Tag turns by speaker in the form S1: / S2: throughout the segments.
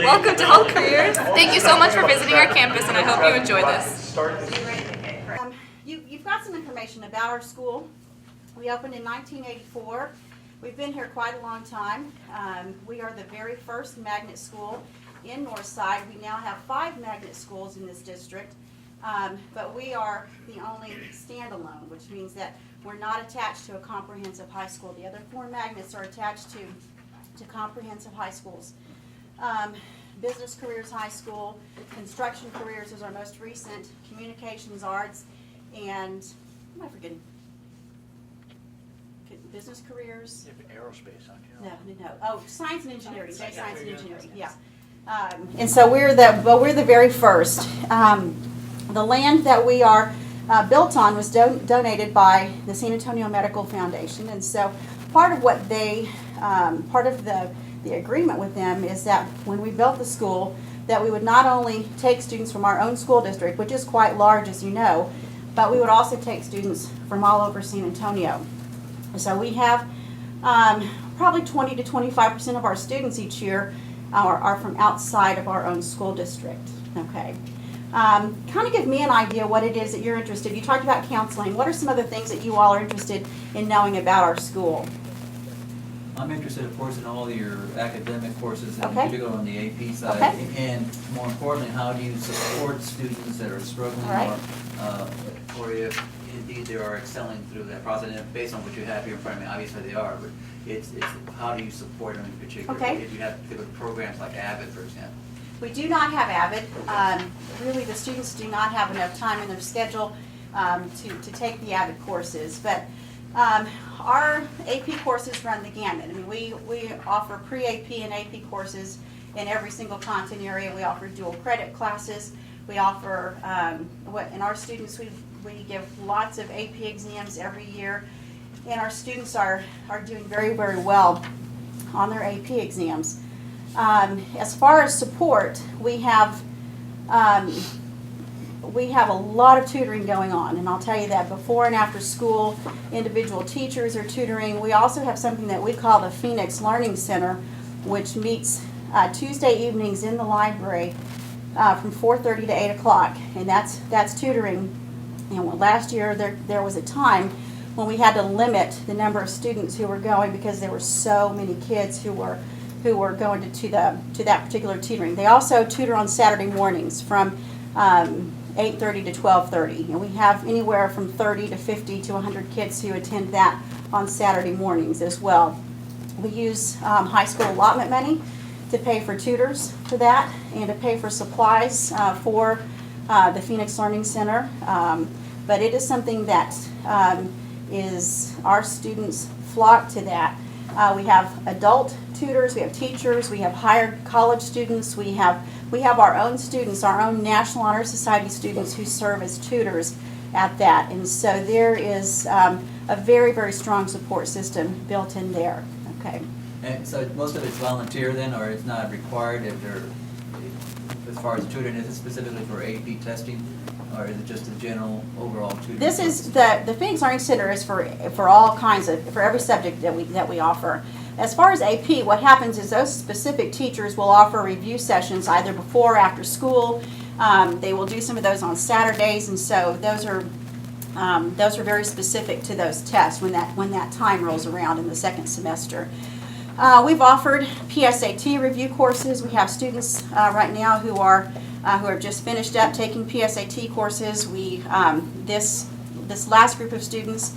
S1: Welcome to Health Careers. Thank you so much for visiting our campus, and I hope you enjoy this.
S2: You've got some information about our school. We opened in 1984. We've been here quite a long time. We are the very first magnet school in Northside. We now have 5 magnet schools in this district, but we are the only standalone, which means that we're not attached to a comprehensive high school. The other 4 magnets are attached to comprehensive high schools. Business Careers High School, Construction Careers is our most recent, Communications Arts, and what am I forgetting? Business Careers?
S3: Aerospace, aren't you?
S2: No. Oh, Science and Engineering, Science and Engineering, yeah. And so we're the very first. The land that we are built on was donated by the San Antonio Medical Foundation, and so part of what they, part of the agreement with them is that when we built the school, that we would not only take students from our own school district, which is quite large as you know, but we would also take students from all over San Antonio. So we have probably 20 to 25% of our students each year are from outside of our own school district. Okay. Kind of give me an idea what it is that you're interested in. You talked about counseling. What are some other things that you all are interested in knowing about our school?
S4: I'm interested, of course, in all your academic courses, and
S2: Okay.
S4: in particular on the AP side.
S2: Okay.
S4: And more importantly, how do you support students that are struggling,
S2: All right.
S4: or if indeed they are excelling through that process? And based on what you have here in front of me, obviously they are, but it's how do you support them in particular?
S2: Okay.
S4: If you have particular programs like AVID, for example.
S2: We do not have AVID. Really, the students do not have enough time in their schedule to take the AVID courses. But our AP courses run the gamut. I mean, we offer pre-AP and AP courses in every single content area. We offer dual credit classes. We offer, and our students, we give lots of AP exams every year. And our students are doing very, very well on their AP exams. As far as support, we have a lot of tutoring going on, and I'll tell you that before and after school, individual teachers are tutoring. We also have something that we call the Phoenix Learning Center, which meets Tuesday evenings in the library from 4:30 to 8 o'clock, and that's tutoring. And last year there was a time when we had to limit the number of students who were going because there were so many kids who were going to that particular tutoring. They also tutor on Saturday mornings from 8:30 to 12:30, and we have anywhere from 30 to 50 to 100 kids who attend that on Saturday mornings as well. We use high school allotment money to pay for tutors for that and to pay for supplies for the Phoenix Learning Center, but it is something that is our students flock to that. We have adult tutors, we have teachers, we have hired college students, we have our own students, our own National Honor Society students who serve as tutors at that. And so there is a very, very strong support system built in there. Okay.
S4: And so most of it's volunteer then, or it's not required if they're, as far as tutoring, is it specifically for AP testing, or is it just a general overall tutoring?
S2: This is the Phoenix Learning Center is for all kinds of, for every subject that we offer. As far as AP, what happens is those specific teachers will offer review sessions either before or after school. They will do some of those on Saturdays, and so those are very specific to those tests when that time rolls around in the second semester. We've offered PSAT review courses. We have students right now who are just finished up taking PSAT courses. We this last group of students,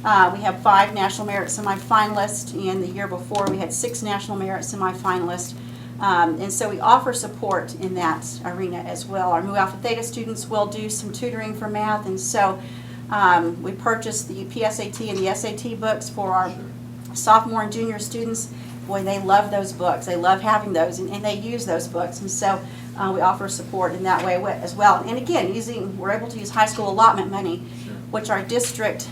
S2: we have 5 National Merit semifinalists, and the year before we had 6 National Merit semifinalists. And so we offer support in that arena as well. Our Mu Alpha Theta students will do some tutoring for math, and so we purchased the PSAT and the SAT books for our sophomore and junior students. Boy, they love those books. They love having those, and they use those books. And so we offer support in that way as well. And again, we're able to use high school allotment money, which our district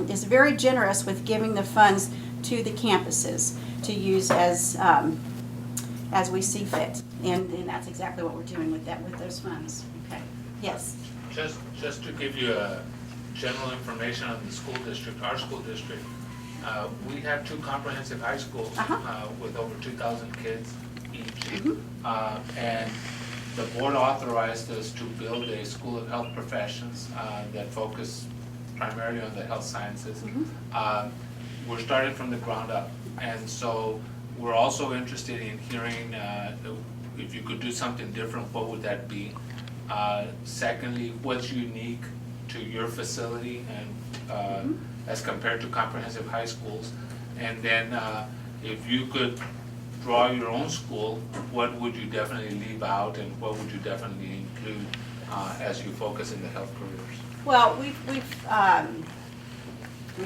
S2: is very generous with giving the funds to the campuses to use as we see fit. And that's exactly what we're doing with those funds. Okay. Yes.
S3: Just to give you a general information on the school district, our school district We have two comprehensive high schools with over 2,000 kids each. And the board authorized us to build a school of health professions that focus primarily on the health sciences. We're starting from the ground up, and so we're also interested in hearing if you could do something different, what would that be? Secondly, what's unique to your facility and as compared to comprehensive high schools? And then if you could draw your own school, what would you definitely leave out and what would you definitely include as you focus in the health careers?
S2: Well, we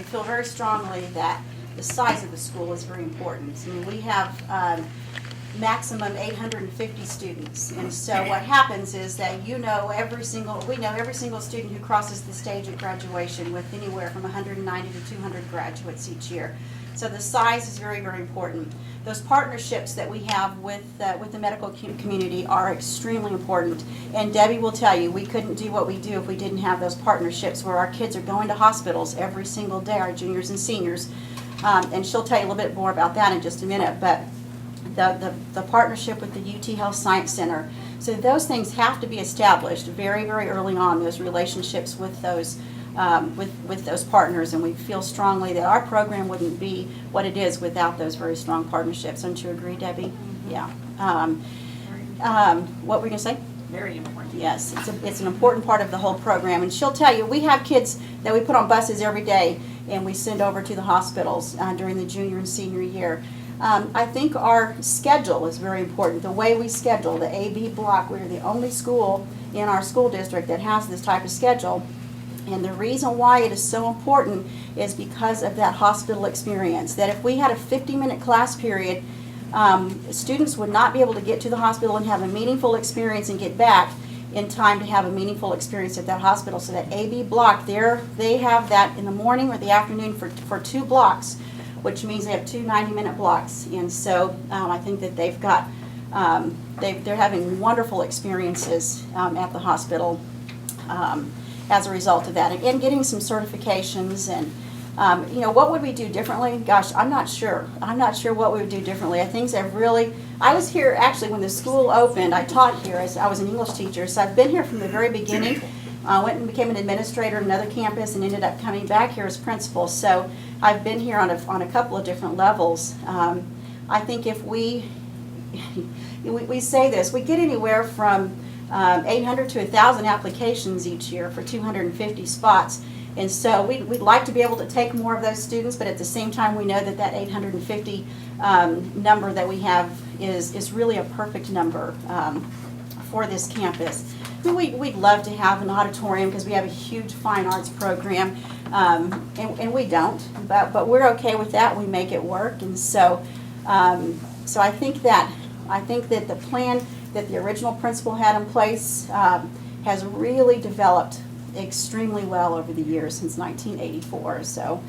S2: feel very strongly that the size of the school is very important. I mean, we have maximum 850 students, and so what happens is that we know every single student who crosses the stage at graduation, with anywhere from 190 to 200 graduates each year. So the size is very, very important. Those partnerships that we have with the medical community are extremely important. And Debbie will tell you, we couldn't do what we do if we didn't have those partnerships where our kids are going to hospitals every single day, our juniors and seniors. And she'll tell you a little bit more about that in just a minute. But the partnership with the UT Health Science Center. So those things have to be established very, very early on, those relationships with those partners, and we feel strongly that our program wouldn't be what it is without those very strong partnerships. Don't you agree, Debbie? Yeah. What were you going to say?
S5: Very important.
S2: Yes, it's an important part of the whole program, and she'll tell you, we have kids that we put on buses every day and we send over to the hospitals during the junior and senior year. I think our schedule is very important. The way we schedule, the AB block, we're the only school in our school district that has this type of schedule. And the reason why it is so important is because of that hospital experience. That if we had a 50-minute class period, students would not be able to get to the hospital and have a meaningful experience and get back in time to have a meaningful experience at that hospital. So that AB block there, they have that in the morning or the afternoon for 2 blocks, which means they have 2 90-minute blocks. And so I think that they've got, they're having wonderful experiences at the hospital as a result of that. And getting some certifications and, what would we do differently? Gosh, I'm not sure. I'm not sure what we would do differently. I think I've really, I was here actually when the school opened. I taught here as I was an English teacher, so I've been here from the very beginning. Went and became an administrator at another campus and ended up coming back here as principal. So I've been here on a couple of different levels. I think if we say this, we get anywhere from 800 to 1,000 applications each year for 250 spots. And so we'd like to be able to take more of those students, but at the same time we know that 850 number that we have is really a perfect number for this campus. I mean, we'd love to have an auditorium because we have a huge fine arts program, and we don't, but we're okay with that. We make it work, and so I think that the plan that the original principal had in place has really developed extremely well over the years since 1984. So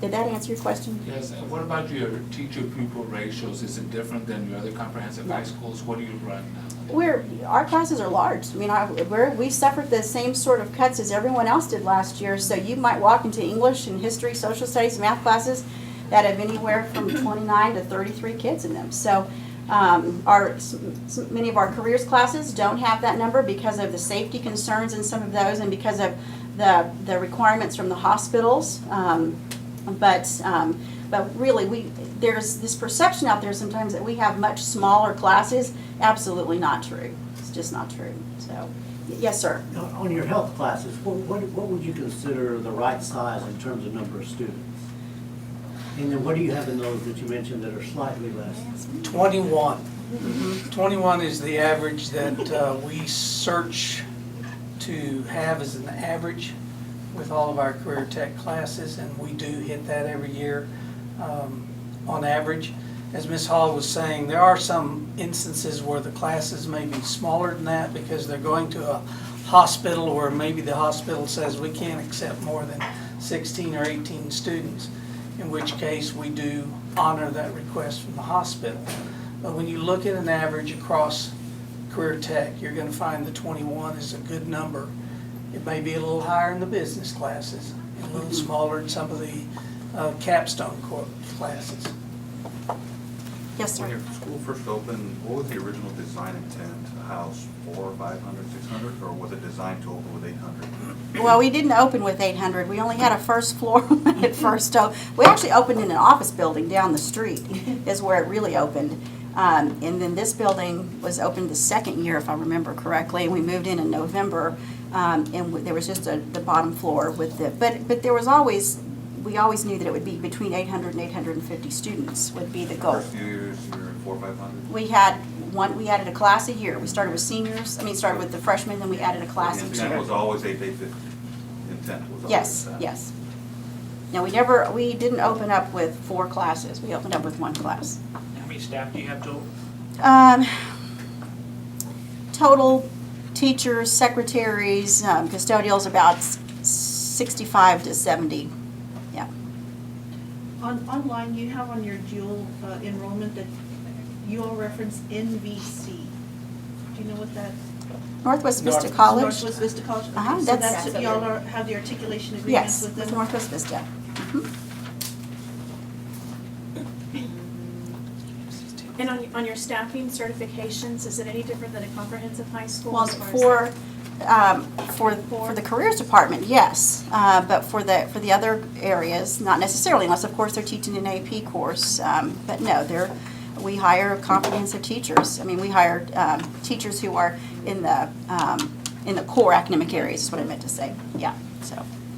S2: did that answer your question?
S3: Yes, and what about your teacher-pupil ratios? Is it different than your other comprehensive high schools? What do you run now?
S2: Our classes are large. I mean, we suffered the same sort of cuts as everyone else did last year. So you might walk into English and history, social studies, math classes that have anywhere from 29 to 33 kids in them. So many of our careers classes don't have that number because of the safety concerns in some of those and because of the requirements from the hospitals. But really, there's this perception out there sometimes that we have much smaller classes. Absolutely not true. It's just not true. So, yes, sir.
S6: On your health classes, what would you consider the right size in terms of number of students? And then what do you have in those that you mentioned that are slightly less?
S5: 21. 21 is the average that we search to have as an average with all of our career tech classes, and we do hit that every year on average. As Ms. Hall was saying, there are some instances where the classes may be smaller than that because they're going to a hospital or maybe the hospital says we can't accept more than 16 or 18 students, in which case we do honor that request from the hospital. But when you look at an average across career tech, you're going to find the 21 is a good number. It may be a little higher in the business classes, and a little smaller in some of the capstone classes.
S2: Yes,
S7: When
S2: sir.
S7: your school first opened, what was the original design intent? A house 400, 500, 600, or was it designed to open with 800?
S2: Well, we didn't open with 800. We only had a first floor when it first opened. We actually opened in an office building down the street is where it really opened. And then this building was opened the second year, if I remember correctly, and we moved in November. There was just the bottom floor with the, but there was always, we always knew that it would be between 800 and 850 students would be the goal.
S7: First few years, you were at 400, 500?
S2: We had we added a class a year. We started with seniors, started with the freshmen, then we added a class
S7: The
S2: each
S7: intent
S2: year.
S7: was always 850. Intent was always
S2: Yes,
S7: that.
S2: yes. No, we didn't open up with 4 classes. We opened up with 1 class.
S3: How many staff do you have total?
S2: Total teachers, secretaries, custodials, about 65 to 70. Yeah.
S8: Online, you have on your dual enrollment that you all reference NVC. Do you know what that?
S2: Northwest Vista College.
S8: Northwest Vista College? Okay,
S2: Uh-huh,
S8: so
S2: that's-
S8: that's, y'all have the articulation agreements
S2: Yes,
S8: with
S2: with
S8: them?
S2: Northwest Vista. Mhm.
S9: And on your staffing certifications, is it any different than a comprehensive high school?
S2: Well,
S9: as far as
S2: for the careers department, yes, but for the other areas, not necessarily, unless of course they're teaching an AP course. But no, we hire comprehensive teachers. We hire teachers who are in the core academic areas. Is what I meant to say. Yeah.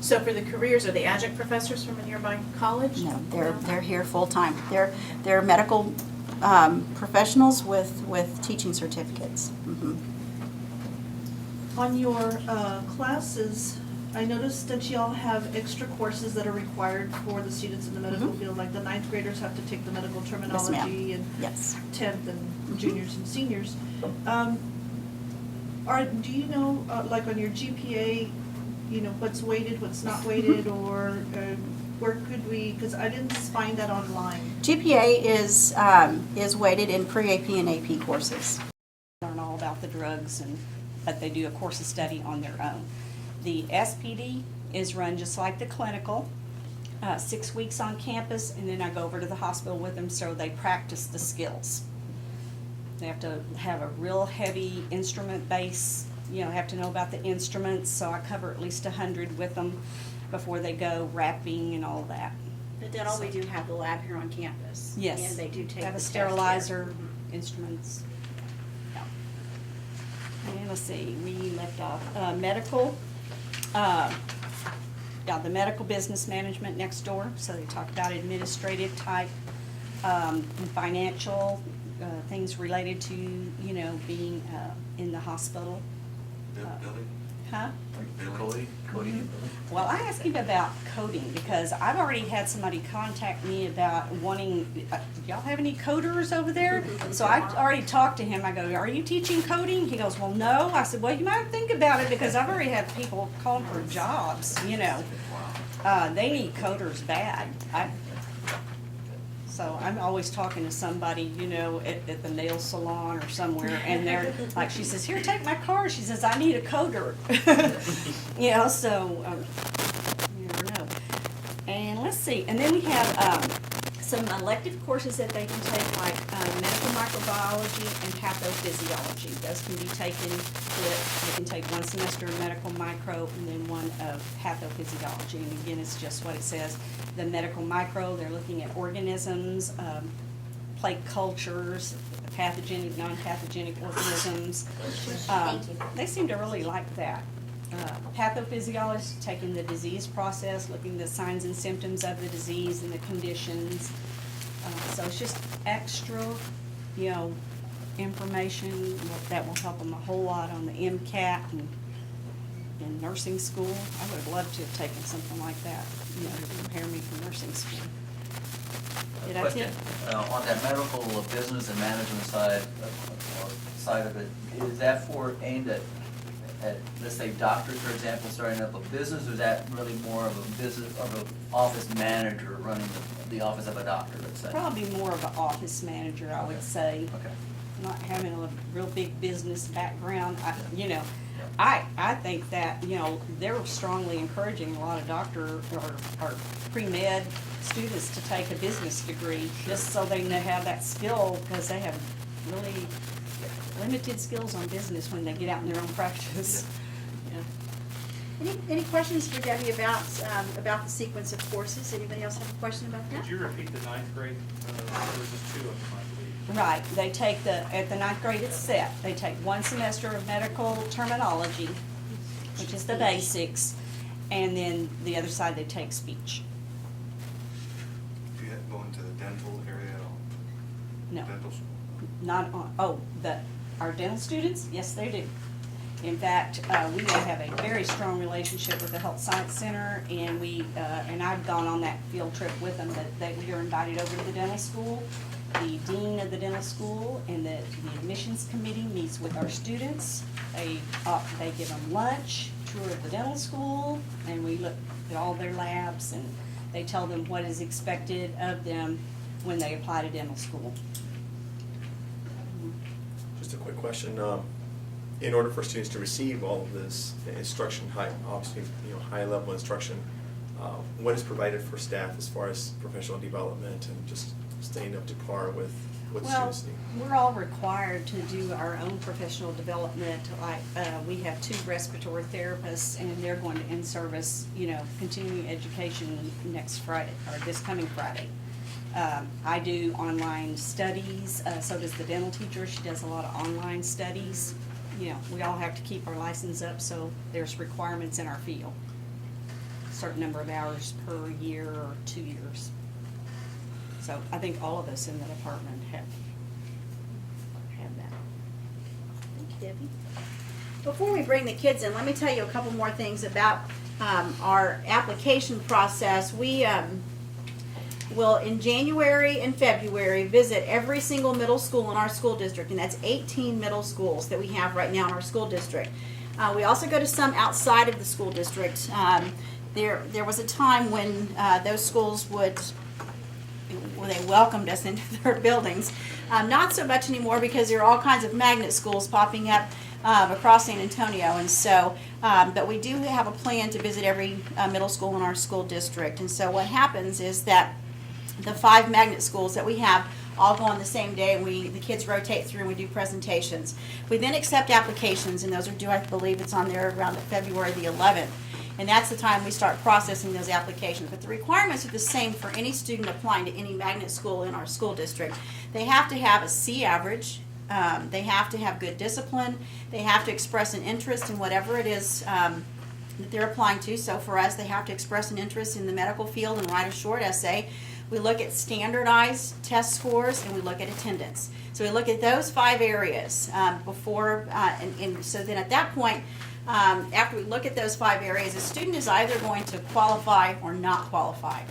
S9: So for the careers, are they adjunct professors from a nearby college?
S2: No, they're here full time. They're medical professionals with teaching certificates. Mhm.
S8: On your classes, I noticed that y'all have extra courses that are required for the students in the medical
S2: Mhm.
S8: field, like the 9th graders have to take the medical
S2: Yes,
S8: terminology
S2: ma'am.
S8: and
S2: Yes.
S8: 10th and juniors and seniors. Do you know, like on your GPA, what's weighted, what's not weighted, or where could we, because I didn't find that online.
S2: GPA is weighted in pre-AP and AP courses.
S10: Learn all about the drugs, but they do a course of study on their own. The SPD is run just like the clinical, 6 weeks on campus, and then I go over to the hospital with them so they practice the skills. They have to have a real heavy instrument base, have to know about the instruments, so I cover at least 100 with them before they go wrapping and all that.
S2: But then all we do have the lab here on campus.
S10: Yes.
S2: And they do take
S10: Have
S2: the
S10: a
S2: test
S10: sterilizer,
S2: here.
S10: instruments. Yeah. And let's see, we left off, medical, the medical business management next door, so they talk about administrative type, financial, things related to, being, in the hospital.
S7: Billy?
S10: Huh?
S7: Cody? Cody and Billy?
S10: Well, I asked him about coding because I've already had somebody contact me about wanting, do y'all have any coders over there? So I already talked to him. I go, are you teaching coding? He goes, well, no. I said, well, you might think about it because I've already had people calling for jobs, They need coders bad. So I'm always talking to somebody, at the nail salon or somewhere, and they're like, she says, here, take my card. She says, I need a coder. So you never know. And let's see, and then we have some elective courses that they can take, like medical microbiology and pathophysiology. Those can be taken, they can take 1 semester of medical micro and then 1 of pathophysiology. And again, it's just what it says. The medical micro, they're looking at organisms, plate cultures, pathogenic, non-pathogenic organisms. They seem to really like that. Pathophysiologist, taking the disease process, looking at the signs and symptoms of the disease and the conditions. So it's just extra, information that will help them a whole lot on the MCAT and in nursing school. I would have loved to have taken something like that, to prepare me for nursing school. Did I
S4: Question,
S10: tip?
S4: on that medical business and management side of it, is that aimed at, let's say, doctors, for example, starting up a business, or is that really more of a business, of an office manager running the office of a doctor, let's say?
S10: Probably more of an office manager, I would say.
S4: Okay.
S10: Not having a real big business background, I think that, they're strongly encouraging a lot of or pre-med students to take a business degree, just so they have that skill, because they have really limited skills on business when they get out in their own practice. Yeah.
S2: Any questions for Debbie about the sequence of courses? Anybody else have a question about that?
S11: Could you repeat the ninth grade? There was just two of them, I believe.
S10: Right, they take at the ninth grade it's set. They take 1 semester of medical terminology, which is the basics, and then the other side they take speech.
S7: Do you have to go into the dental area at all?
S10: No.
S7: Dental school?
S10: Not on, our dental students, yes, they do. In fact, we have a very strong relationship with the Health Science Center, and and I've gone on that field trip with them, that we are invited over to the dental school. The dean of the dental school and the admissions committee meets with our students. They give them lunch, tour of the dental school, and we look at all their labs, and they tell them what is expected of them when they apply to dental school.
S12: Just a quick question. In order for students to receive all of this instruction, obviously, high level instruction, what is provided for staff as far as professional development and just staying up to par with what students need?
S10: We're all required to do our own professional development. Like, we have 2 respiratory therapists, and they're going to in-service, continuing education next Friday, or this coming Friday. I do online studies, so does the dental teacher. She does a lot of online studies. We all have to keep our license up, so there's requirements in our field. A certain number of hours per year or 2 years. So I think all of us in the department have that.
S2: Thank you, Debbie. Before we bring the kids in, let me tell you a couple more things about our application process. We will, in January and February, visit every single middle school in our school district, and that's 18 middle schools that we have right now in our school district. We also go to some outside of the school district. There was a time when those schools they welcomed us into their buildings. Not so much anymore, because there are all kinds of magnet schools popping up across San Antonio, and so, but we do have a plan to visit every middle school in our school district. And so what happens is that the 5 magnet schools that we have all go on the same day, and the kids rotate through and we do presentations. We then accept applications, and those are due, I believe it's on there around February the 11th. And that's the time we start processing those applications. But the requirements are the same for any student applying to any magnet school in our school district. They have to have a C average. They have to have good discipline. They have to express an interest in whatever it is that they're applying to. So for us, they have to express an interest in the medical field and write a short essay. We look at standardized test scores, and we look at attendance. So we look at those 5 areas before, and so then at that point, after we look at those 5 areas, a student is either going to qualify or not qualify.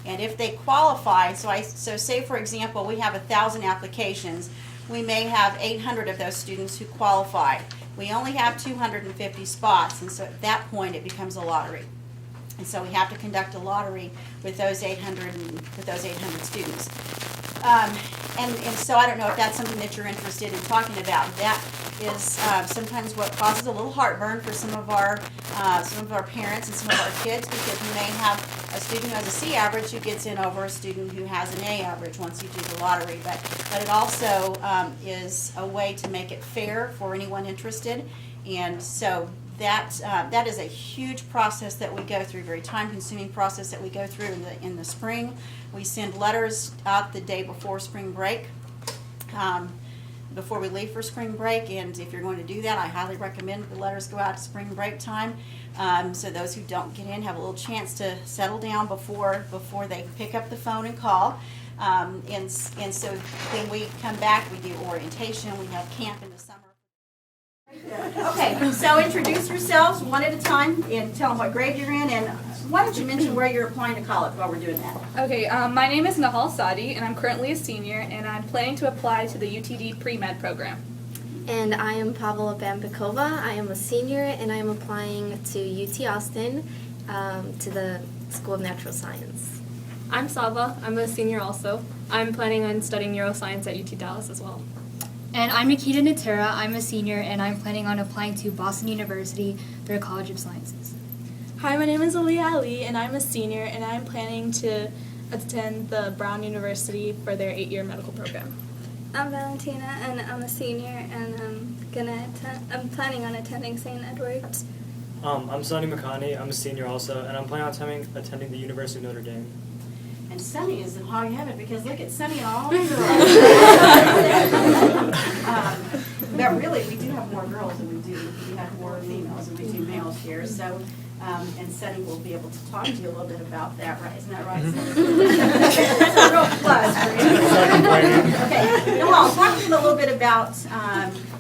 S2: And if they qualify, so say for example, we have 1,000 applications, we may have 800 of those students who qualify. We only have 250 spots, and so at that point it becomes a lottery. And so we have to conduct a lottery with those 800 students. And so I don't know if that's something that you're interested in talking about. That is sometimes what causes a little heartburn for some of our parents and some of our kids, because we may have a student who has a C average who gets in over a student who has an A average once you do the lottery. But it also is a way to make it fair for anyone interested. And so that is a huge process that we go through, very time-consuming process that we go through in the spring. We send letters out the day before spring break, before we leave for spring break. And if you're going to do that, I highly recommend the letters go out at spring break time, so those who don't get in have a little chance to settle down before they pick up the phone and call. And so when we come back, we do orientation. We have camp in the summer. Okay, so introduce yourselves one at a time and tell them what grade you're in, and why don't you mention where you're applying to college while we're doing that.
S1: Okay, my name is Nahal Sadi, and I'm currently a senior, and I'm planning to apply to the UTD pre-med program.
S13: And I am Pavla Bambikova. I am a senior, and I am applying to UT Austin, to the School of Natural Science.
S14: I'm Saba. I'm a senior also. I'm planning on studying neuroscience at UT Dallas as well. And I'm Nikita Natera. I'm a senior, and I'm planning on applying to Boston University, their College of Sciences.
S15: Hi, my name is Aaliyah Ali, and I'm a senior, and I'm planning to attend the Brown University for their 8-year medical program.
S16: I'm Valentina, and I'm a senior, and I'm planning on attending St. Edward's.
S11: I'm Sonny McConney. I'm a senior also, and I'm planning on attending the University of Notre Dame.
S2: And Sunny is how you have it, because look at Sunny and all the girls. But really, we do have more girls than we have more females than we do males here. So, and Sunny will be able to talk to you a little bit about that, right? Isn't that right, Sunny? That's a real plus for you. Okay, Noel, talk to me a little bit about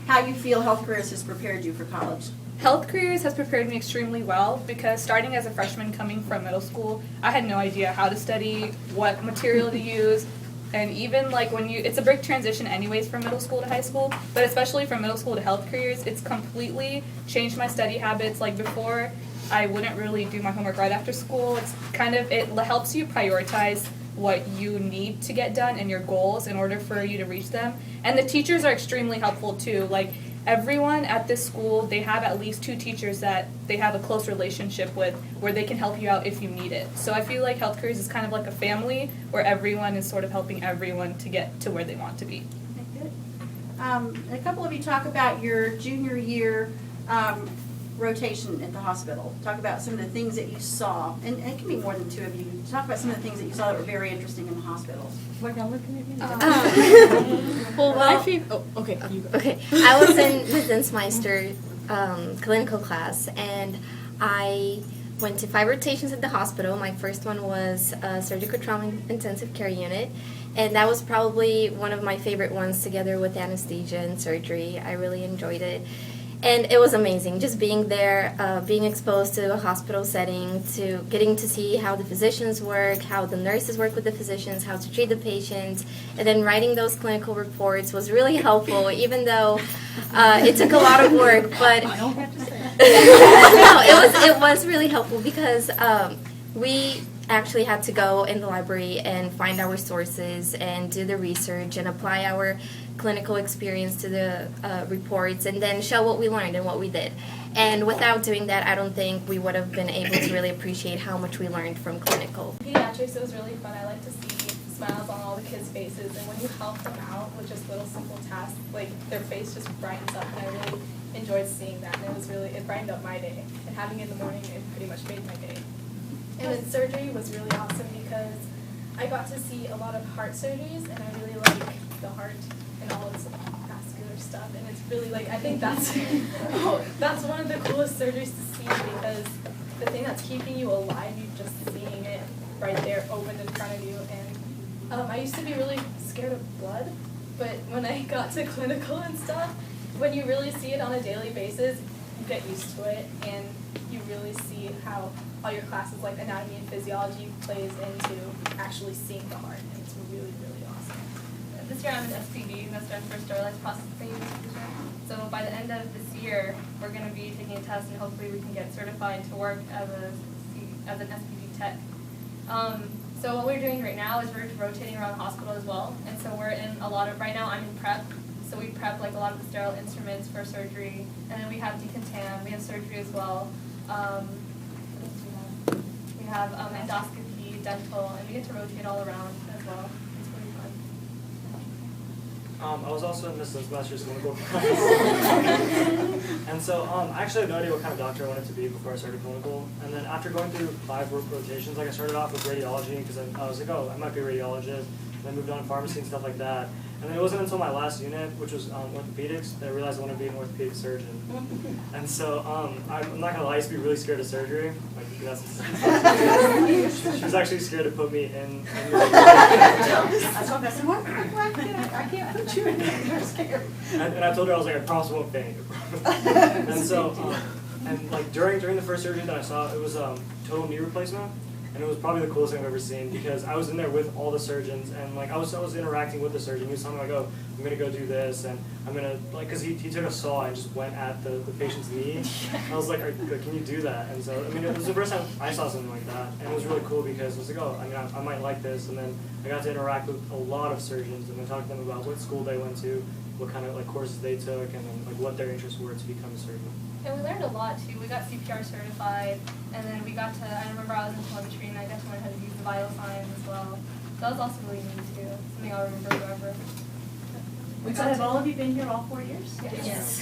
S2: how you feel Health Careers has prepared you for college.
S1: Health Careers has prepared me extremely well because starting as a freshman coming from middle school, I had no idea how to study, what material to use, and even like it's a big transition anyways from middle school to high school, but especially from middle school to Health Careers, it's completely changed my study habits. Like before, I wouldn't really do my homework right after school. It's it helps you prioritize what you need to get done and your goals in order for you to reach them. And the teachers are extremely helpful too. Like everyone at this school, they have at least 2 teachers that they have a close relationship with where they can help you out if you need it. So I feel like Health Careers is kind of like a family where everyone is sort of helping everyone to get to where they want to be.
S2: A couple of you talk about your junior year rotation at the hospital. Talk about some of the things that you saw, and it can be more than 2 of you. Talk about some of the things that you saw that were very interesting in the hospitals. We're not looking at me.
S15: Okay, you go.
S13: Okay, I was in Wissensmeister clinical class, and I went to 5 rotations at the hospital. My first one was surgical trauma intensive care unit, and that was probably one of my favorite ones together with anesthesia and surgery. I really enjoyed it. And it was amazing, just being there, being exposed to a hospital setting, to getting to see how the physicians work, how the nurses work with the physicians, how to treat the patients, and then writing those clinical reports was really helpful, even though it took a lot of work. But I don't have to say no, it was really helpful because we actually had to go in the library and find our sources and do the research and apply our clinical experience to the reports and then show what we learned and what we did. And without doing that, I don't think we would have been able to really appreciate how much we learned from clinical.
S17: Pediatrics, it was really fun. I like to see smiles on all the kids' faces, and when you help them out with just little simple tasks, like their face just brightens up, and I really enjoyed seeing that, and it brightened up my day. And having it in the morning, it pretty much made my day. And then surgery was really awesome because I got to see a lot of heart surgeries, and I really like the heart and all its vascular stuff. And it's really I think that's that's one of the coolest surgeries to see because the thing that's keeping you alive, you're just seeing it right there, open in front of you. And I used to be really scared of blood, but when I got to clinical and stuff, when you really see it on a daily basis, you get used to it, and you really see how all your classes like anatomy and physiology plays into actually seeing the heart, and it's really, really awesome.
S18: This year I'm an SPD, and that's our first sterilized processing unit. So by the end of this year, we're going to be taking a test, and hopefully we can get certified to work as an SPD tech. So what we're doing right now is we're rotating around the hospital as well, and so we're in a lot of, right now I'm in prep, so we prep a lot of the sterile instruments for surgery, and then we have decontam, we have surgery as well. We have endoscopy, dental, and we get to rotate all around as well. It's really fun.
S11: I was also in this semester's clinical class. And so I actually had no idea what kind of doctor I wanted to be before I started clinical. And then after going through 5 rotations, I started off with radiology because I was like, oh, I might be a radiologist. And then moved on to pharmacy and stuff like that. And then it wasn't until my last unit, which was orthopedics, that I realized I wanted to be an orthopedic surgeon. And so I'm not gonna lie, I used to be really scared of surgery. She was actually scared to put me in.
S2: I told her, I said, I can't put you in there. You're scared.
S11: And I told her, I was like, I promise I won't faint. And so, during the first surgery that I saw, it was total knee replacement. And it was probably the coolest thing I've ever seen because I was in there with all the surgeons and I was interacting with the surgeon. He was telling me oh, I'm gonna go do this and I'm gonna because he took a saw and just went at the patient's knee. And I was like, can you do that? And so it was the first time I saw something like that, and it was really cool because I was like, oh, I might like this. And then I got to interact with a lot of surgeons and then talk to them about what school they went to, what kind of like courses they took, and then like what their interests were to become a surgeon.
S18: And we learned a lot too. We got CPR certified, and then we got to, I remember I was in telemetry and I got to learn how to use the vital signs as well. That was also really neat too. Something I'll remember forever.
S9: So have all of you been here all 4 years?
S18: Yes.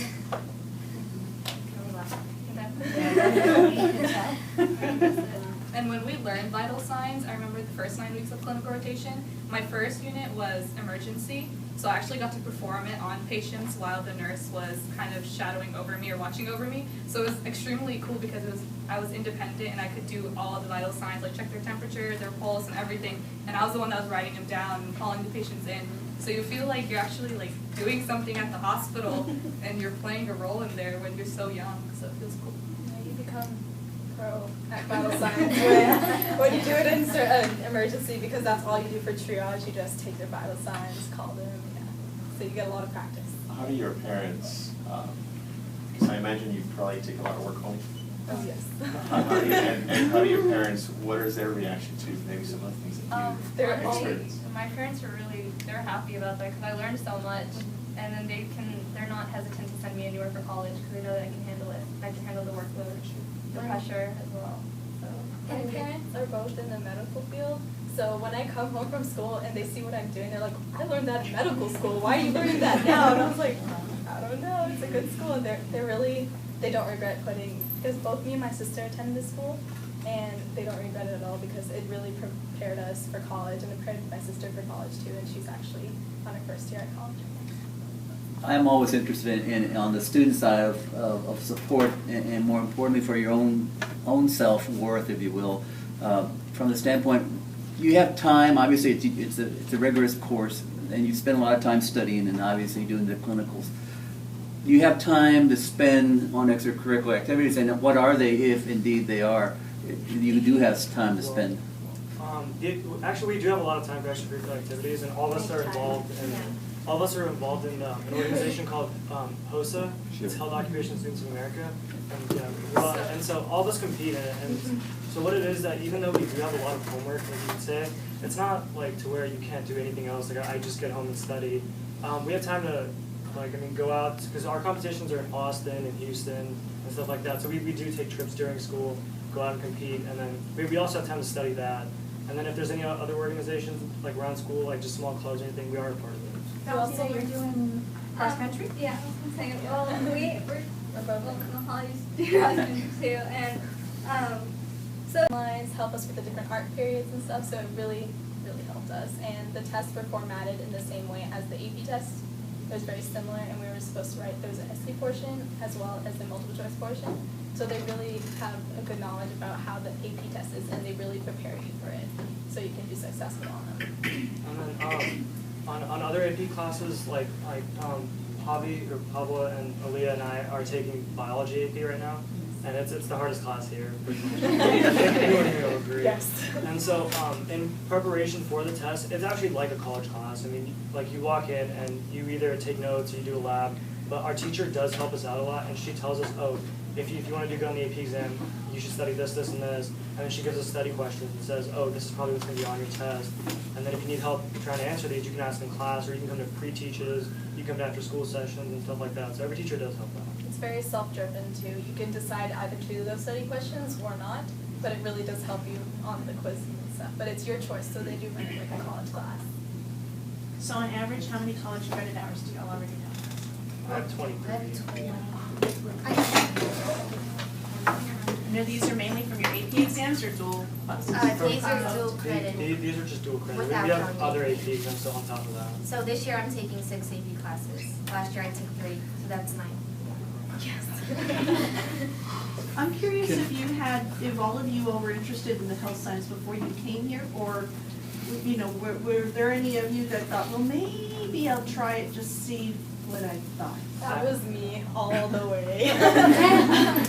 S18: And when we learned vital signs, I remember the first 9 weeks of clinical rotation, my first unit was emergency. So I actually got to perform it on patients while the nurse was kind of shadowing over me or watching over me. So it was extremely cool because I was independent and I could do all of the vital signs, like check their temperature, their pulse, and everything. And I was the one that was writing them down and calling the patients in. So you feel like you're actually like doing something at the hospital and you're playing a role in there when you're so young. So it feels cool.
S17: Yeah, you become pro at vital signs when you do it in an emergency, because that's all you do for triage. You just take their vital signs, call them. Yeah. So you get a lot of practice.
S12: How do your parents, because I imagine you probably take a lot of work home.
S17: Oh yes.
S12: And how do your parents, what is their reaction to maybe some of the things that you experience?
S18: My parents were they're happy about that because I learned so much, and then they're not hesitant to send me anywhere for college because they know that I can handle it. I can handle the workload, the pressure as well. So.
S17: My parents are both in the medical field, so when I come home from school and they see what I'm doing, they're like, I learned that in medical school, why are you learning that now? And I was like, I don't know, it's a good school, and they don't regret putting, because both me and my sister attended this school, and they don't regret it at all because it really prepared us for college, and it prepared my sister for college too, and she's actually on her first year at college.
S4: I'm always interested in on the student side of support, and more importantly for your own self-worth, if you will, from the standpoint, you have time, obviously it's a rigorous course, and you spend a lot of time studying and obviously doing the clinicals. You have time to spend on extracurricular activities, and what are they if indeed they are? You do have time to spend.
S11: Actually, we do have a lot of time for extracurricular activities, and all of us are involved in an organization called HOSA. It's Health Occupation Students of America, and so all of us compete in it. And so what it is that even though we do have a lot of homework, like you could say, it's not like to where you can't do anything else. Like I just get home and study. We have time to go out because our competitions are in Austin and Houston and stuff like that. So we do take trips during school, go out and compete, and then we also have time to study that. And then if there's any other organizations like around school, like just small clubs or anything, we are a part of it.
S9: So you're doing cross country?
S18: Yeah, I was going to say, well, we're both in college too, and so lines help us with the different art periods and stuff, so it really helped us. And the tests were formatted in the same way as the AP test. It was very similar, and we were supposed to write, there was an essay portion as well as the multiple choice portion. So they really have a good knowledge about how the AP test is, and they really prepare you for it, so you can be successful on them.
S11: And then on other AP classes, like Javi or Pablo and Aaliyah and I are taking biology AP right now, and it's the hardest class here. Anyone here will agree.
S9: Yes.
S11: And so in preparation for the test, it's actually like a college class. I mean, like you walk in and you either take notes or you do a lab, but our teacher does help us out a lot, and she tells us, oh, if you want to do good on the AP exam, you should study this, this, and this. And then she gives us study questions and says, oh, this is probably what's going to be on your test. And then if you need help trying to answer these, you can ask in class, or you can come to pre-teaches, you come to after school sessions and stuff like that. So every teacher does help out.
S17: It's very self-driven too. You can decide either to do those study questions or not, but it really does help you on the quiz and stuff. But it's your choice, so they do run it like a college class.
S9: So on average, how many college credit hours do y'all already know?
S11: I have 23.
S9: And these are mainly from your AP exams or dual classes?
S14: These are dual credit.
S11: These are just dual credit.
S14: Without
S11: We have
S14: counting.
S11: other AP exams still on top of that.
S14: So this year I'm taking 6 AP classes. Last year I took 3, so that's 9.
S8: I'm curious if all of you all were interested in the health science before you came here, or, were there any of you that thought, well, maybe I'll try it, just see what I thought?
S17: That was me all the way.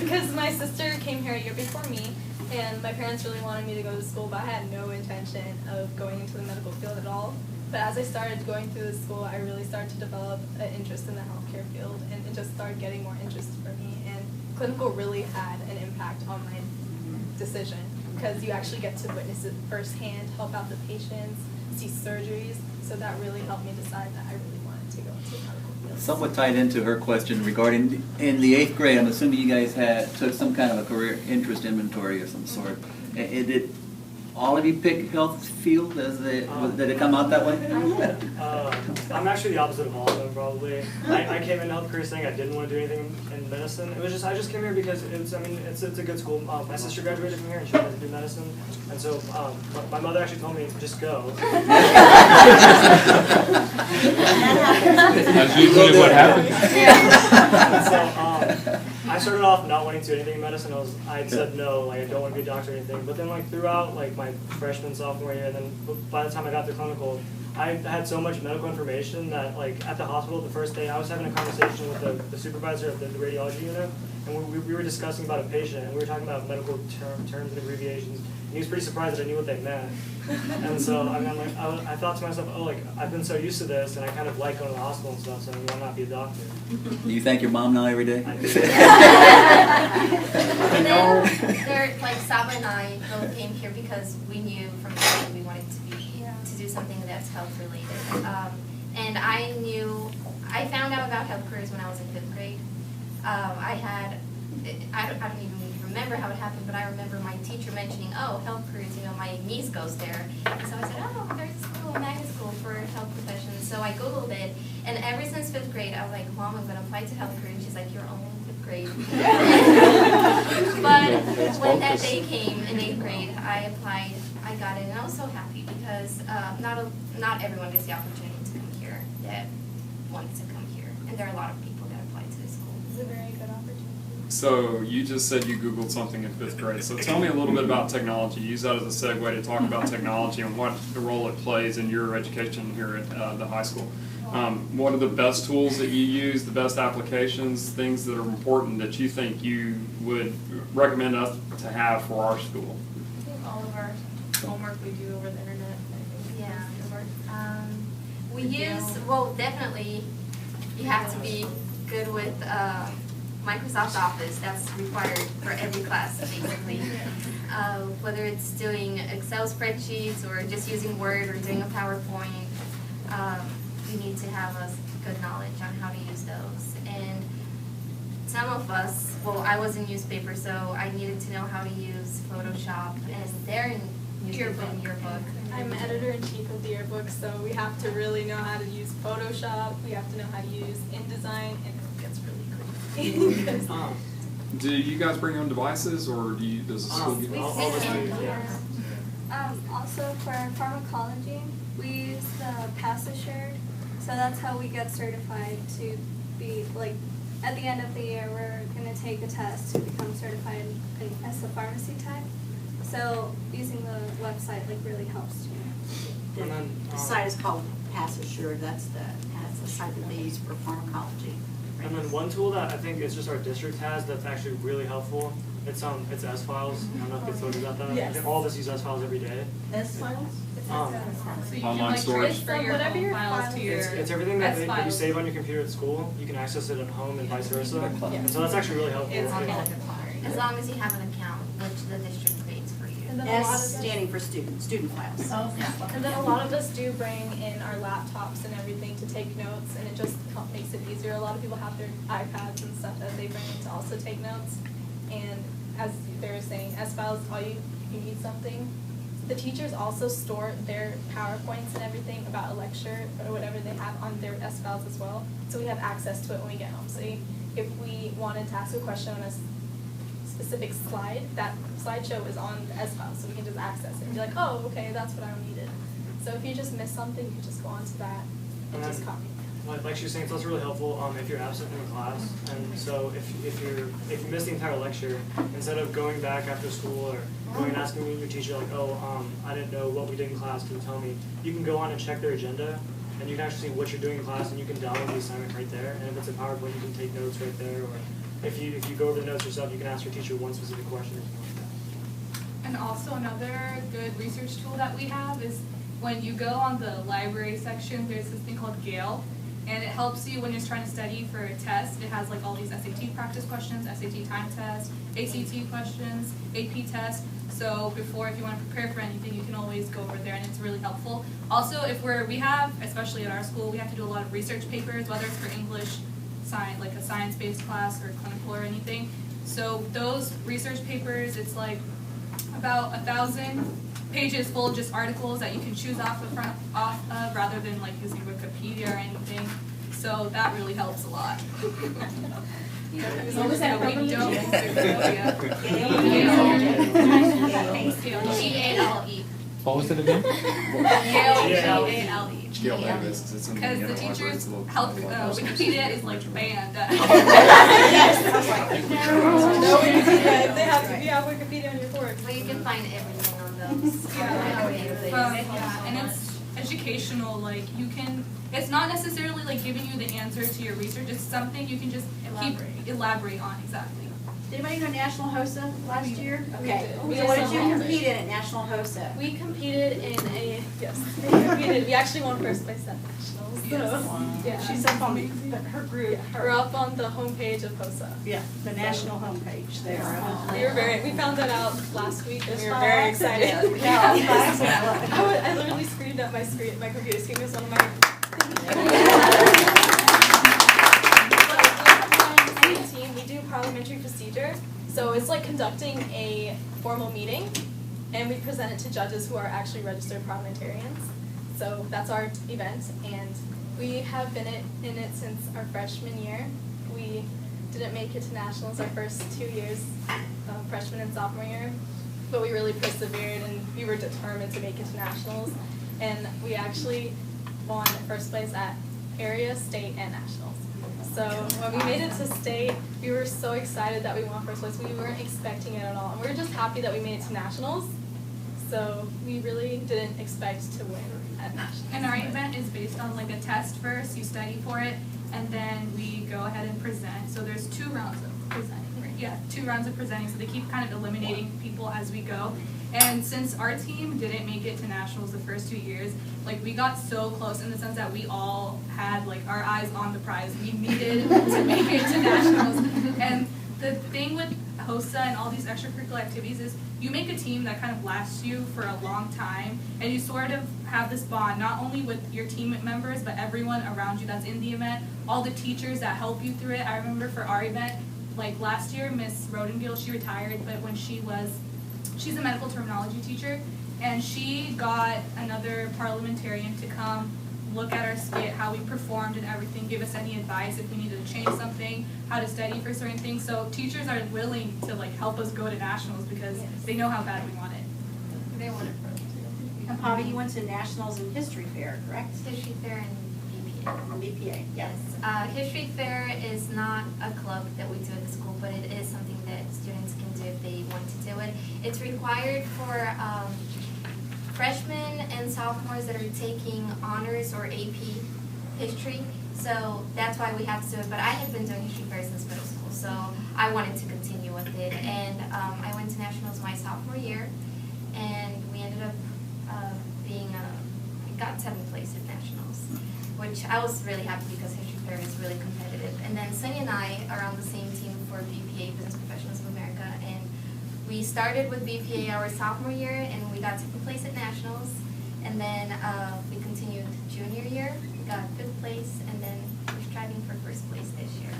S17: Because my sister came here a year before me, and my parents really wanted me to go to school, but I had no intention of going into the medical field at all. But as I started going through the school, I really started to develop an interest in the healthcare field, and it just started getting more interest for me. And clinical really had an impact on my decision, because you actually get to witness it firsthand, help out the patients, see surgeries. So that really helped me decide that I really wanted to go into the medical field.
S4: Somewhat tied into her question regarding, in the 8th grade, I'm assuming you guys took some kind of a career interest inventory of some sort. Did all of you pick health field did it come out that way?
S11: I'm actually the opposite of all of them, probably. I came into health career saying I didn't want to do anything in medicine. It was just, I just came here because it's a good school. My sister graduated from here and she wanted to do medicine. And so my mother actually told me, just go.
S19: That's usually what happens.
S11: And so I started off not wanting to do anything in medicine. I said no, like I don't want to be a doctor or anything. But then like throughout like my freshman, sophomore year, and then by the time I got to clinical, I had so much medical information that like at the hospital the first day I was having a conversation with the supervisor of the radiology unit, and we were discussing about a patient, and we were talking about medical terms and abbreviations, and he was pretty surprised that I knew what they meant. And so I mean, like I thought to myself, oh, like I've been so used to this, and I kind of like going to the hospital and stuff, so why not be a doctor?
S4: Do you thank your mom now every day?
S13: And then there, like Saba and I both came here because we knew from the beginning we wanted to do something that's health related. And I found out about health careers when I was in 5th grade. I don't even remember how it happened, but I remember my teacher mentioning, oh, health careers, my niece goes there. And so I said, oh, there's a school, a magnet school for health professions. So I Googled it, and ever since 5th grade, I was like, Mom, I'm going to apply to health careers. And she's like, you're only in 5th grade. But when that day came in 8th grade, I applied, I got it, and I was so happy because not everyone gets the opportunity to come here that wants to come here. And there are a lot of people that apply to this school.
S17: It's a very good opportunity.
S19: So you just said you Googled something in 5th grade. So tell me a little bit about technology. Use that as a segue to talk about technology and what the role it plays in your education here at the high school. What are the best tools that you use, the best applications, things that are important that you think you would recommend us to have for our school?
S17: I think all of our homework we do over the internet.
S13: Yeah. We use, well, definitely you have to be good with Microsoft Office. That's required for every class, basically. Whether it's doing Excel spreadsheets or just using Word or doing a PowerPoint, you need to have a good knowledge on how to use those. And some of us, well, I was in newspaper, so I needed to know how to use Photoshop, and they're in newspaper and yearbook.
S15: I'm editor-in-chief of the yearbook, so we have to really know how to use Photoshop, we have to know how to use InDesign, and it gets really crazy.
S19: Do you guys bring your own devices, or does the school give
S16: Also for pharmacology, we use the Pass Assured, so that's how we get certified to be, like, at the end of the year, we're going to take a test to become certified as a pharmacy tech. So using the website really helps too.
S2: The site is called Pass Assured. That's the site that they use for pharmacology.
S11: And then one tool that I think is just our district has that's actually really helpful. It's S-Files. I don't know if it's told you about that.
S15: Yes.
S11: All of us use S-Files every day.
S15: S-Files?
S17: So you
S19: Online
S17: can
S19: storage.
S17: transfer your
S15: Whatever your
S17: files
S15: files
S17: to your
S11: It's everything that you
S17: S-Files.
S11: save on your computer at school, you can access it at home and vice versa. And so that's actually really helpful.
S17: It's
S13: As long as you have an account, which the district creates for you.
S17: And then a lot of
S2: S standing for student files.
S17: And then a lot of us do bring in our laptops and everything to take notes, and it just makes it easier. A lot of people have their iPads and stuff that they bring in to also take notes. And as they were saying, S-Files, if you need something. The teachers also store their PowerPoints and everything about a lecture or whatever they have on their S-Files as well. So we have access to it when we get home. So if we wanted to ask a question on a specific slide, that slideshow is on the S-Files, so we can just access it and be like, oh, okay, that's what I needed. So if you just miss something, you can just go onto that and just copy.
S11: Like she was saying, so it's really helpful if you're absent from a class. And so if you miss the entire lecture, instead of going back after school or going and asking your teacher like, oh, I didn't know what we did in class, can you tell me? You can go on and check their agenda, and you can actually see what you're doing in class, and you can download the assignment right there. And if it's a PowerPoint, you can take notes right there. Or if you go over the notes yourself, you can ask your teacher one specific question or something like that.
S1: And also another good research tool that we have is when you go on the library section, there's this thing called Gale, and it helps you when you're trying to study for a test. It has like all these SAT practice questions, SAT time test, ACT questions, AP test. So before, if you want to prepare for anything, you can always go over there, and it's really helpful. Also, if we have, especially at our school, we have to do a lot of research papers, whether it's for English, science, like a science-based class or clinical or anything. So those research papers, it's like about 1,000 pages full of just articles that you can choose off of rather than like using Wikipedia or anything. So that really helps a lot.
S9: What was that from?
S1: G-A-L-E.
S20: What was it again?
S1: G-A-L-E. Because the teachers help, Wikipedia is like banned.
S15: They have to have Wikipedia on your board.
S18: Well, you can find everything on those.
S1: And it's educational, like you can, it's not necessarily like giving you the answer to your research, it's something you can just elaborate on, exactly.
S2: Did anybody go National HOSA last year? Okay.
S15: We
S2: So what did you compete in at National HOSA?
S15: We competed in a, we actually won first place at nationals. So, yeah.
S2: She's up on her group.
S15: We're up on the homepage of HOSA.
S2: Yeah, the national homepage there.
S15: We found that out last week and we were
S2: by
S15: very
S2: accident.
S15: excited.
S2: Yeah, it was by accident.
S15: I literally screened up my computer screen was one of my team, we do parliamentary procedure. So it's like conducting a formal meeting and we present it to judges who are actually registered parliamentarians. So that's our event and we have been in it since our freshman year. We didn't make it to nationals our first 2 years, freshman and sophomore year, but we really persevered and we were determined to make it to nationals. And we actually won first place at area, state, and nationals. So when we made it to state, we were so excited that we won first place. We weren't expecting it at all. And we were just happy that we made it to nationals. So we really didn't expect to win at nationals.
S1: And our event is based on like a test first, you study for it, and then we go ahead and present. So there's 2 rounds of presenting, right? Yeah, 2 rounds of presenting, so they keep kind of eliminating people as we go. And since our team didn't make it to nationals the first 2 years, like we got so close in the sense that we all had like our eyes on the prize. We needed to make it to nationals. And the thing with HOSA and all these extracurricular activities is you make a team that kind of lasts you for a long time, and you sort of have this bond not only with your team members but everyone around you that's in the event, all the teachers that help you through it. I remember for our event, like last year, Miss Rodengill, she retired, but when she's a medical terminology teacher, and she got another parliamentarian to come look at our skit, how we performed and everything, give us any advice if we needed to change something, how to study for certain things. So teachers are willing to like help us go to nationals because they know how bad we want it.
S2: They want it. And Pavi, you went to nationals in history fair, correct?
S18: History fair and BPA.
S2: BPA, yes.
S18: History fair is not a club that we do at the school, but it is something that students can do if they want to do it. It's required for freshmen and sophomores that are taking honors or AP history, so that's why we have to do it. But I have been doing history fair since middle school, so I wanted to continue with it. And I went to nationals my sophomore year, and we ended up we got 7th place at nationals, which I was really happy because history fair is really competitive. And then Sunny and I are on the same team for BPA, Business Professionals of America, and we started with BPA our sophomore year, and we got 2nd place at nationals. And then we continued junior year, we got 5th place, and then we're striving for 1st place this year.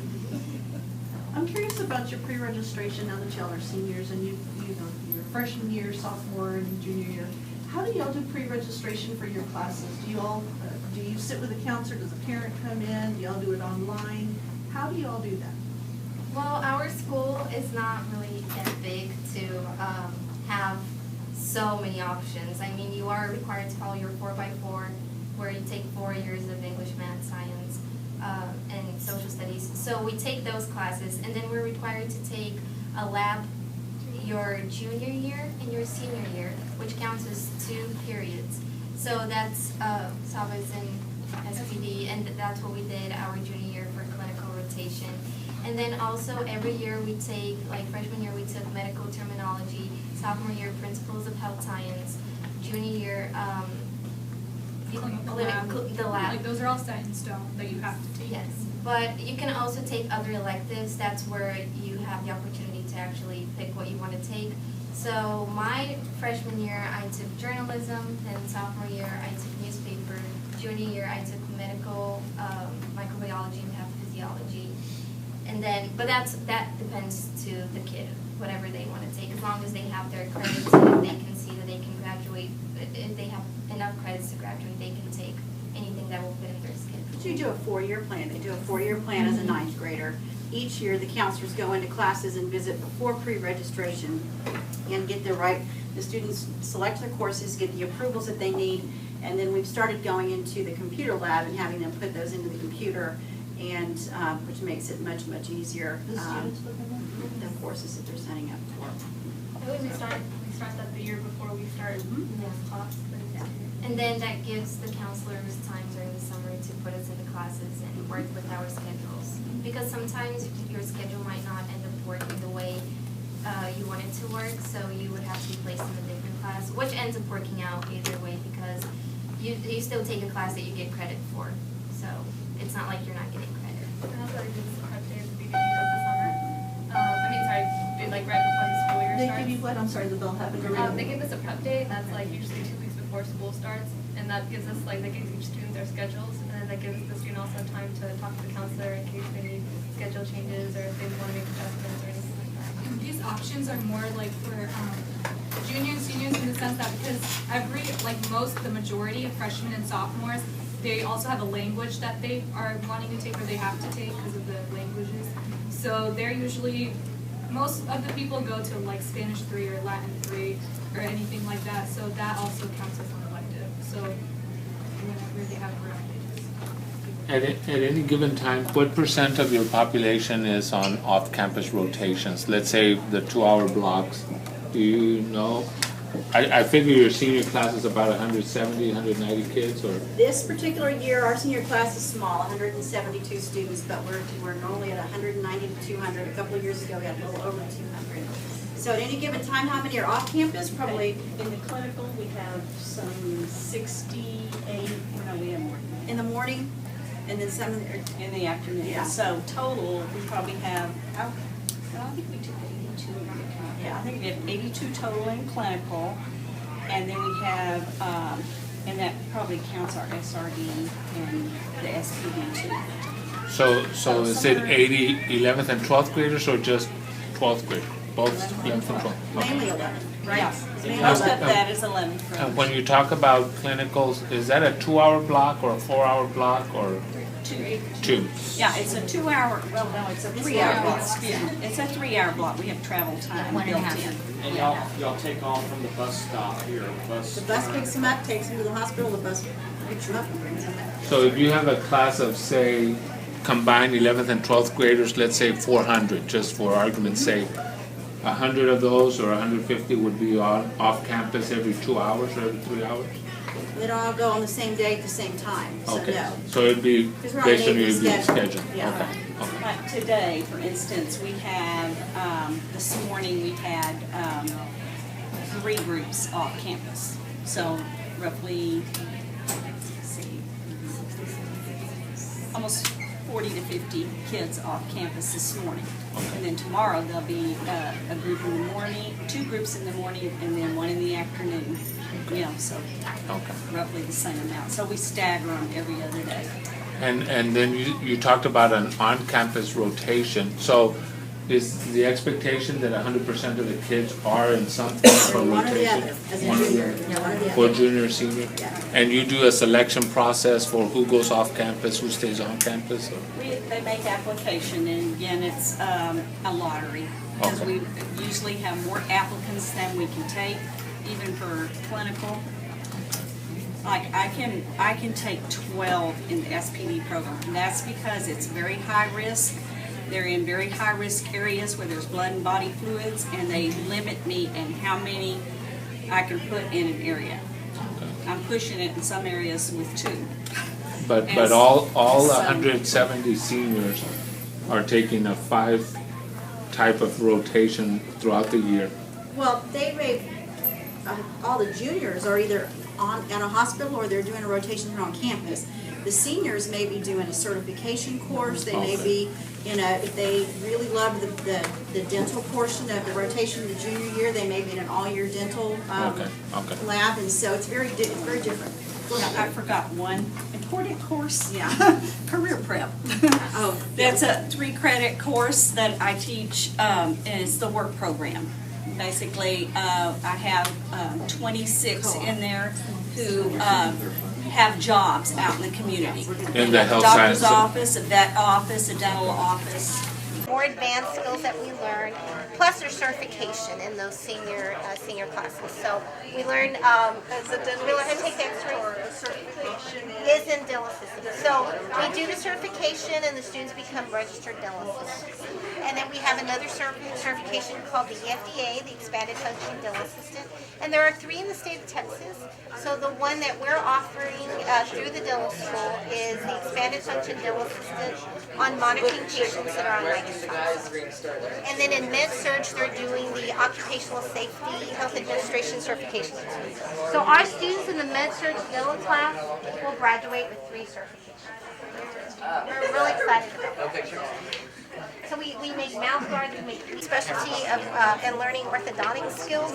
S8: I'm curious about your pre-registration now that y'all are seniors and you know, your freshman year, sophomore, and junior year. How do y'all do pre-registration for your classes? Do you all do you sit with a counselor? Does a parent come in? Do y'all do it online? How do y'all do that?
S18: Well, our school is not really that big to have so many options. I mean, you are required to follow your 4x4, where you take 4 years of English, math, science, and social studies. So we take those classes, and then we're required to take a lab your junior year and your senior year, which counts as 2 periods. So that's Sabas and SPD, and that's what we did our junior year for clinical rotation. And then also every year we take, like freshman year we took medical terminology, sophomore year principles of health science, junior year
S14: the lab.
S1: Like those are all set in stone that you have to take.
S13: Yes, but you can also take other electives. That's where you have the opportunity to actually pick what you want to take. So my freshman year, I took journalism, then sophomore year, I took newspaper. Junior year, I took medical, microbiology, and pathophysiology. And then, but that depends to the kid, whatever they want to take, as long as they have their credits and if they can see that they can graduate, if they have enough credits to graduate, they can take anything that will fit in their schedule.
S2: But you do a 4-year plan. They do a 4-year plan as a 9th grader. Each year, the counselors go into classes and visit before pre-registration and get the students select their courses, get the approvals that they need, and then we've started going into the computer lab and having them put those into the computer, and which makes it much, much easier.
S8: The students look at them?
S2: The courses that they're signing up for.
S18: I believe we start that the year before we start this class.
S13: And then that gives the counselors time during the summer to put us into classes and work with our schedules. Because sometimes your schedule might not end up working the way you want it to work, so you would have to be placed in a different class, which ends up working out either way because you still take a class that you get credit for. So it's not like you're not getting credit.
S18: And also they give us a prep day at the beginning of the summer. Like right before the school year
S8: They
S18: starts.
S8: give you what? I'm sorry, the bell happened.
S18: They give us a prep day, that's like usually 2 weeks before school starts, and that gives us, like, that gives each student their schedules, and then that gives the student also time to talk to the counselor in case they need schedule changes or if they want to make adjustments or anything like that.
S1: These options are more like for juniors, seniors, in the sense that because the majority of freshmen and sophomores, they also have a language that they are wanting to take or they have to take because of the languages. So they're usually, most of the people go to like Spanish 3 or Latin 3 or anything like that. So that also counts as an elective. So whenever they have rotations.
S3: At any given time, what % of your population is on off-campus rotations? Let's say the 2-hour blocks. Do you know? I figure your senior class is about 170, 190 kids, or?
S2: This particular year, our senior class is small, 172 students, but we're normally at 190 to 200. A couple of years ago, we had a little over 200. So at any given time, how many are off campus? Probably
S8: In the clinical, we have some 68, no, we have more.
S2: in the morning, and then some
S8: In the afternoon.
S2: Yeah.
S8: So total, we probably have, I think we took 82. Yeah, I think we have 82 total in clinical, and then we have, and that probably counts our SRD and the SPD too.
S3: So is it 80, 11th and 12th graders or just 12th graders? Both 11th and 12th? Okay.
S2: mainly 11, right?
S8: Yeah,
S2: Mainly
S8: most of
S2: 11.
S8: that is 11
S3: And
S8: from
S3: when you talk about clinicals, is that a 2-hour block or a 4-hour block or 2?
S8: Yeah, it's a 2-hour, well, no, it's a 3-hour block, excuse me. It's a 3-hour block. We have travel time built in.
S11: And y'all take off from the bus stop here,
S2: The bus picks them up, takes them to the hospital, the bus picks them up and brings them back.
S3: So if you have a class of, say, combined 11th and 12th graders, let's say 400, just for argument's sake, 100 of those or 150 would be off campus every 2 hours or every 3 hours?
S2: They don't all go on the same day at the same time, so
S3: Okay,
S2: no.
S3: so it'd be
S2: Because we're on
S3: based
S2: an
S3: on your
S2: evening
S3: schedule?
S2: Yeah.
S3: Okay.
S8: Like today, for instance, we had, this morning, we had 3 groups off campus. So roughly, let's see, almost 40 to 50 kids off campus this morning. And then tomorrow, there'll be a group in the morning, 2 groups in the morning, and then 1 in the afternoon. You know, so roughly the same amount. So we stagger them every other day.
S3: And then you talked about an on-campus rotation. So is the expectation that 100% of the kids are in some form of
S2: One or the
S3: rotation?
S2: other, as a
S3: One or the
S2: junior.
S3: other.
S2: Yeah, one or the
S3: For
S2: other.
S3: junior or senior?
S2: Yeah.
S3: And you do a selection process for who goes off campus, who stays on campus? Or?
S8: They make application, and again, it's a lottery. Because
S3: Okay.
S8: we usually have more applicants than we can take, even for clinical. Like, I can take 12 in the SPD program, and that's because it's very high risk. They're in very high risk areas where there's blood and body fluids, and they limit me in how many I can put in an area. I'm pushing it in some areas with 2.
S3: But all 170 seniors are taking a 5 type of rotation throughout the year.
S2: Well, all the juniors are either at a hospital or they're doing a rotation here on campus. The seniors may be doing a certification course, they may be if they really love the dental portion of the rotation the junior year, they may be in an all-year dental lab, and so it's very different.
S10: I forgot one important course.
S2: Yeah.
S10: Career prep.
S2: Oh,
S10: That's a 3-credit course that I teach, and it's the work program. Basically, I have 26 in there who have jobs out in the community.
S3: In the health
S10: doctor's
S3: science
S10: office, a vet office, a dental office.
S20: More advanced skills that we learn, plus their certification in those senior classes. So we learn how to take the X-ray. Is in dental assistant. So we do the certification, and the students become registered dental assistants. And then we have another certification called the EFDA, the Expanded Function Dental Assistant. And there are 3 in the state of Texas. So the one that we're offering through the dental school is the Expanded Function Dental Assistant on monitoring patients that are on microscopes. And then in Med-Surg, they're doing the Occupational Safety Health Administration certification. So our students in the Med-Surg dental class will graduate with 3 certifications. We're really excited about that. So we make mouth guards, we make specialty of and learning orthodontic skills.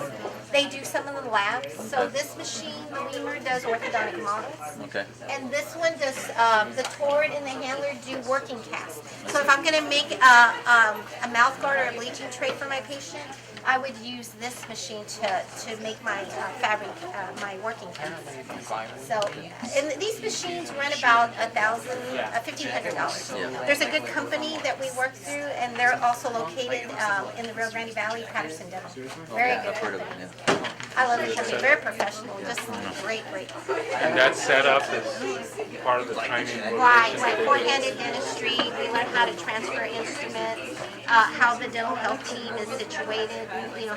S20: They do some in the labs. So this machine, the lemur, does orthodontic models.
S4: Okay.
S20: And this one does, the Tord and the handler do working casts. So if I'm going to make a mouth guard or a bleaching tray for my patient, I would use this machine to make my fabric, my working cast. So, and these machines run about $1,500. There's a good company that we work through, and they're also located in the Rio Grande Valley, Patterson Dental. Very good company. I love the company. Very professional. Just great.
S3: And that setup is part of the training.
S20: Right. Four-handed dentistry. We learn how to transfer instruments, how the dental health team is situated,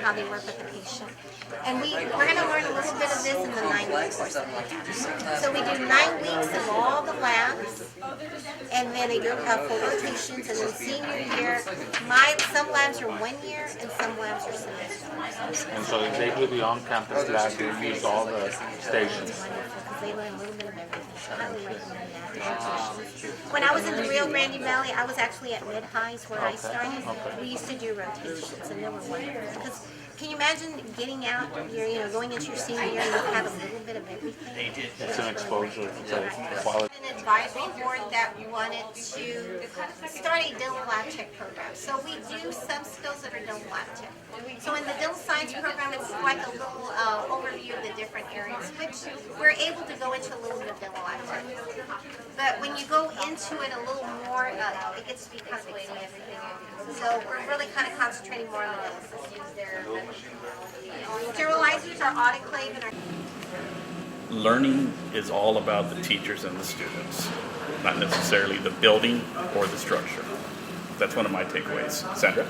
S20: how they work with the patient. And we're going to learn a little bit of this in the 9-week course that we have. So we do 9 weeks of all the labs, and then they do full rotations. And then senior year, some labs are 1 year and some labs are semesters.
S3: And so they do the on-campus lab, they use all the stations.
S20: Because they learn a little bit of everything. So I highly recommend that. When I was in the Rio Grande Valley, I was actually at Mid-Highs where I started. We used to do rotations, and they were wonderful. Because can you imagine getting out, going into your senior year and you have a little bit of everything?
S3: It's an exposure to quality.
S20: An advisory board that wanted to start a dental lab tech program. So we do some skills that are dental lab tech. So in the dental science program, it's like a little overview of the different areas, which we're able to go into a little bit of dental lab tech. But when you go into it a little more, it gets to be kind of expansive. So we're really kind of concentrating more on the dental systems there. Sterilizers are autoclave and our
S21: learning is all about the teachers and the students, not necessarily the building or the structure. That's one of my takeaways. Sandra?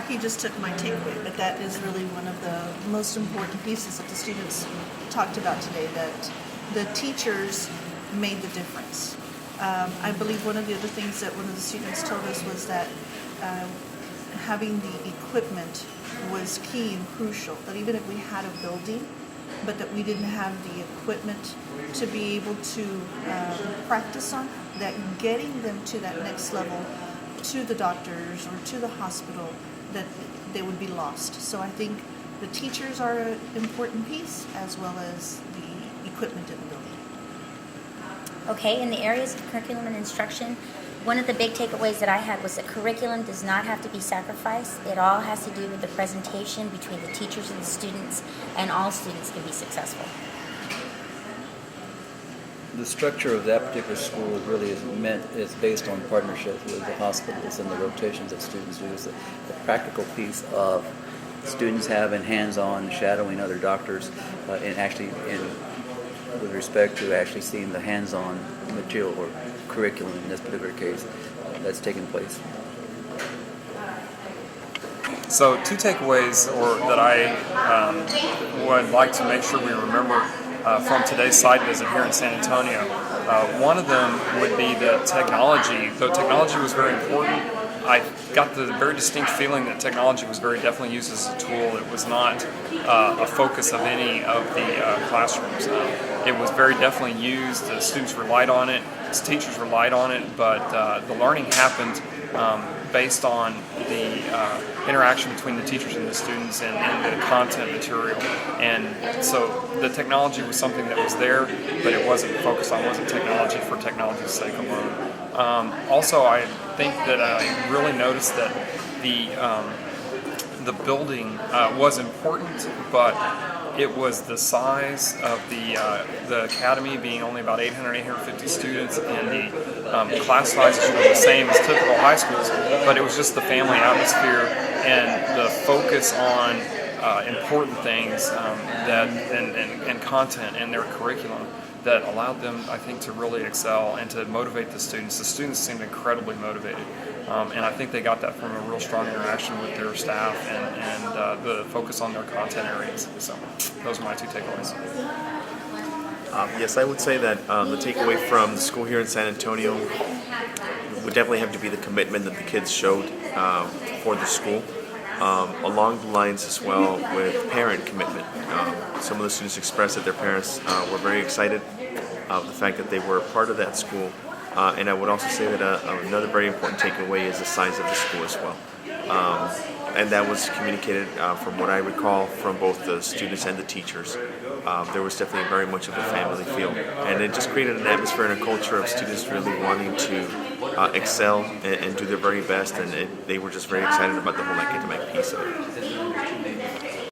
S8: He just took my takeaway, but that is really one of the most important pieces that the students talked about today, that the teachers made the difference. I believe one of the other things that one of the students told us was that having the equipment was key and crucial, that even if we had a building, but that we didn't have the equipment to be able to practice on, that getting them to that next level, to the doctors or to the hospital, that they would be lost. So I think the teachers are an important piece, as well as the equipment in the building.
S22: Okay, in the areas of curriculum and instruction, one of the big takeaways that I had was that curriculum does not have to be sacrificed. It all has to do with the presentation between the teachers and the students, and all students can be successful.
S4: The structure of that particular school really is based on partnership with the hospitals and the rotations that students do. It's the practical piece of students having hands-on shadowing other doctors and actually with respect to actually seeing the hands-on material or curriculum in this particular case that's taking place.
S19: So 2 takeaways that I would like to make sure we remember from today's site visit here in San Antonio. One of them would be the technology. Though technology was very important, I got the very distinct feeling that technology was very definitely used as a tool. It was not a focus of any of the classrooms. It was very definitely used. The students relied on it. The teachers relied on it. But the learning happened based on the interaction between the teachers and the students and the content material. And so the technology was something that was there, but it wasn't focused on, wasn't technology for technology's sake alone. Also, I think that I really noticed that the building was important, but it was the size of the academy being only about 800, 850 students, and the class sizes were the same as typical high schools, but it was just the family atmosphere and the focus on important things and content in their curriculum that allowed them, I think, to really excel and to motivate the students. The students seemed incredibly motivated, and I think they got that from a real strong interaction with their staff and the focus on their content areas. So those are my 2 takeaways.
S5: Yes, I would say that the takeaway from the school here in San Antonio would definitely have to be the commitment that the kids showed for the school. Along the lines as well with parent commitment. Some of the students expressed that their parents were very excited of the fact that they were a part of that school. And I would also say that another very important takeaway is the size of the school as well. And that was communicated from what I recall from both the students and the teachers. There was definitely very much of a family feel. And it just created an atmosphere and a culture of students really wanting to excel and do their very best. And they were just very excited about the whole academic piece of it.